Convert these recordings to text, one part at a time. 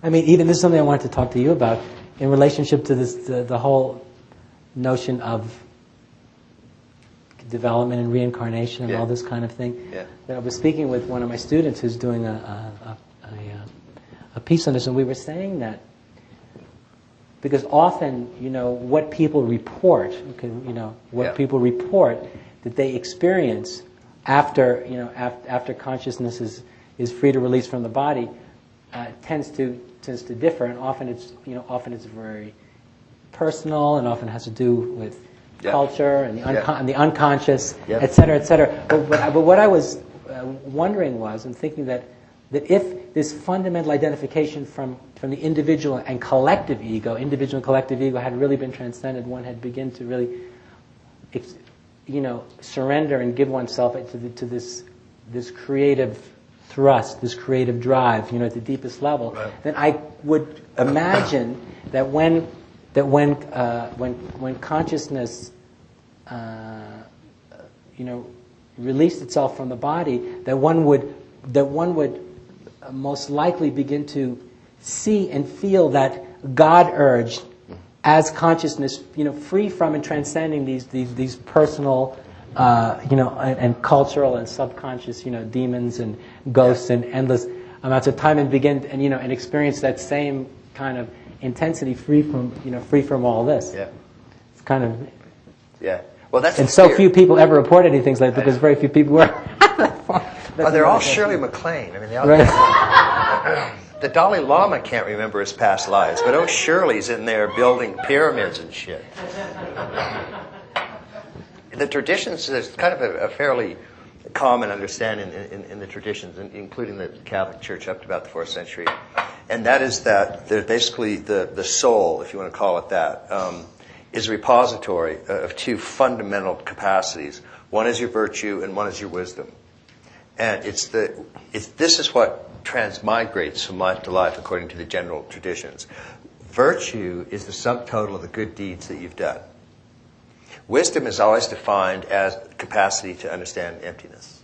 I mean, even this is something I wanted to talk to you about in relationship to this, the whole notion of development and reincarnation and all this kind of thing. Yeah. I was speaking with one of my students who's doing a piece on this, and we were saying that because often, what people report, people report that they experience after, after consciousness is free to release from the body, tends to differ, and often it's very personal, and often has to do with culture and the unconscious, et cetera, et cetera. But what I was wondering was, and thinking that if this fundamental identification from the individual and collective ego had really been transcended, one had begun to really, surrender and give oneself to this creative thrust, this creative drive, at the deepest level, then I would imagine that when consciousness, released itself from the body, that one would most likely begin to see and feel that God urge as consciousness, free from and transcending these personal, and cultural and subconscious, demons and ghosts and endless amounts of time, and begin and experience that same kind of intensity, free from all this. Yeah. It's kind of. Yeah. Well, that's. And so few people ever report anything like that because very few people were. Well, they're all Shirley MacLaine. I mean, they all. Right. The Dalai Lama can't remember his past lives, but Shirley's in there building pyramids and shit. The traditions, there's kind of a fairly common understanding in the traditions, including the Catholic Church up to about the 4th century, and that is that basically the soul, if you want to call it that, is a repository of two fundamental capacities. One is your virtue, and one is your wisdom. And this is what transmigrates from life to life according to the general traditions. Virtue is the subtotal of the good deeds that you've done. Wisdom is always defined as capacity to understand emptiness.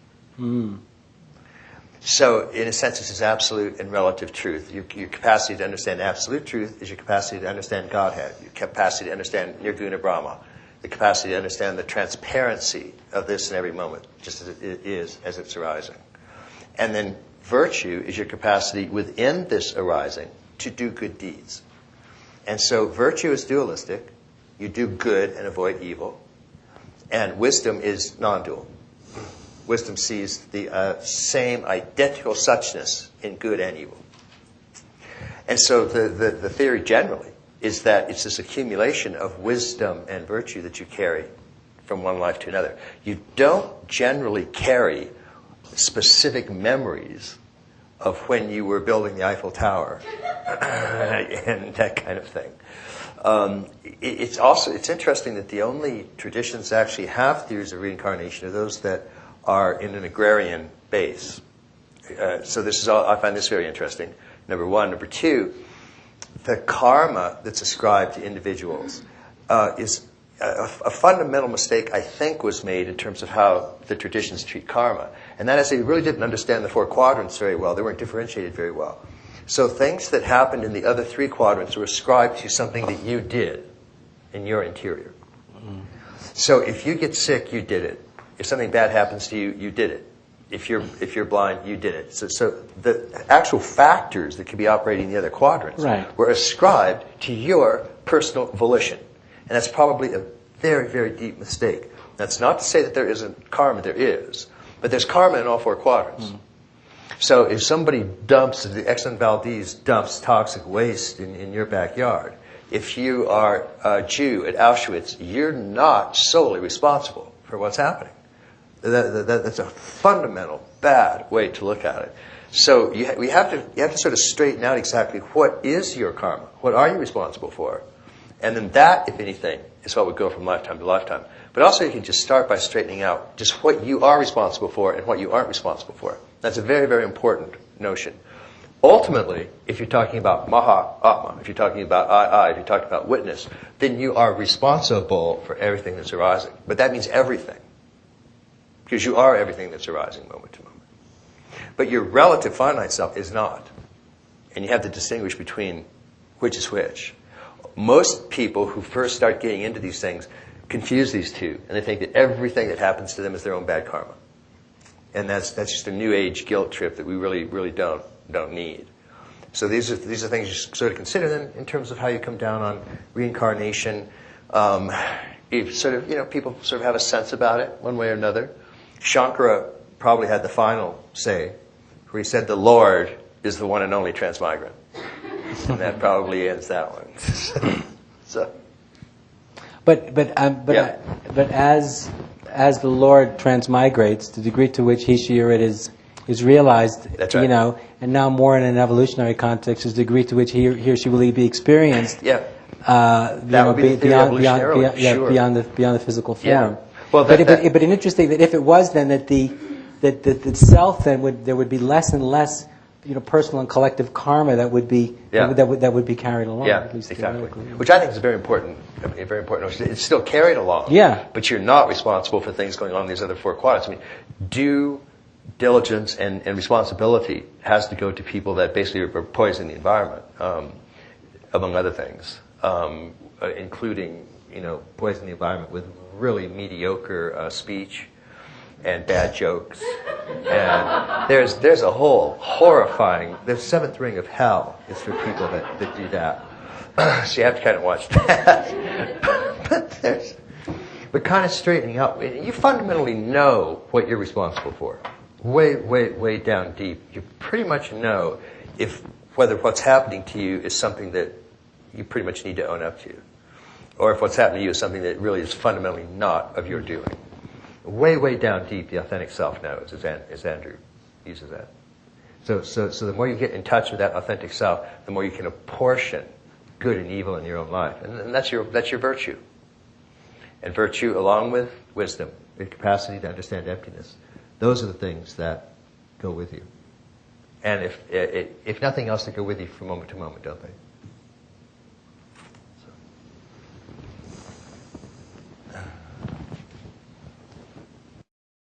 So, in a sense, this is absolute and relative truth. Your capacity to understand absolute truth is your capacity to understand Godhead, your capacity to understand Nirguna Brahma, the capacity to understand the transparency of this in every moment, just as it is as it's arising. And then virtue is your capacity within this arising to do good deeds. And so virtue is dualistic. You do good and avoid evil. And wisdom is non-dual. Wisdom sees the same identical suchness in good and evil. And so the theory generally is that it's this accumulation of wisdom and virtue that you carry from one life to another. You don't generally carry specific memories of when you were building the Eiffel Tower and that kind of thing. It's interesting that the only traditions that actually have theories of reincarnation are those that are in an agrarian base. So I find this very interesting, number one. Number two, the karma that's ascribed to individuals is a fundamental mistake, I think, was made in terms of how the traditions treat karma. And that is they really didn't understand the 4 quadrants very well. They weren't differentiated very well. So things that happened in the other 3 quadrants were ascribed to something that you did in your interior. So if you get sick, you did it. If something bad happens to you, you did it. If you're blind, you did it. So the actual factors that could be operating in the other quadrants were ascribed to your personal volition. And that's probably a very, very deep mistake. That's not to say that there isn't karma. There is. But there's karma in all 4 quadrants. So if somebody dumps, the Exxon Valdez dumps toxic waste in your backyard, if you are a Jew at Auschwitz, you're not solely responsible for what's happening. That's a fundamental bad way to look at it. So you have to sort of straighten out exactly what is your karma. What are you responsible for? And then that, if anything, is what would go from lifetime to lifetime. But also you can just start by straightening out just what you are responsible for and what you aren't responsible for. That's a very, very important notion. Ultimately, if you're talking about Maha-Atma, if you're talking about I, if you're talking about witness, then you are responsible for everything that's arising. But that means everything. Because you are everything that's arising moment to moment. But your relative finite self is not. and you have to distinguish between which is which. Most people who first start getting into these things confuse these two, and they think that everything that happens to them is their own bad karma. And that's just a new age guilt trip that we really don't need. So these are things you sort of consider then in terms of how you come down on reincarnation. If sort of, people sort of have a sense about it one way or another. Shankara probably had the final say, where he said the Lord is the one and only transmigrant. And that probably ends that one. So. But as the Lord transmigrates, the degree to which he, she, or it is realized, that's right. And now more in an evolutionary context, is the degree to which he or she will be experienced. Yeah. That would be the theory evolutionarily, sure. beyond the physical form. Yeah. Well, but interesting that if it was then that the self then there would be less and less personal and collective karma that would be that would be carried along. Yeah, at least exactly. Which I think is very important. It's still carried along. Yeah. But you're not responsible for things going on in these other four quadrants. I mean, due diligence and responsibility has to go to people that basically are poisoning the environment, among other things, including poisoning the environment with really mediocre speech and bad jokes. And there's a whole horrifying, the seventh ring of hell is for people that do that. So you have to kind of watch that. But kind of straightening up. You fundamentally know what you're responsible for. Way down deep. You pretty much know whether what's happening to you is something that you pretty much need to own up to. Or if what's happening to you is something that really is fundamentally not of your doing. Way down deep, the authentic self knows, as Andrew uses that. So the more you get in touch with that authentic self, the more you can apportion good and evil in your own life, and that's your virtue. And virtue, along with wisdom, the capacity to understand emptiness, those are the things that go with you. And if nothing else, they go with you from moment to moment, don't they?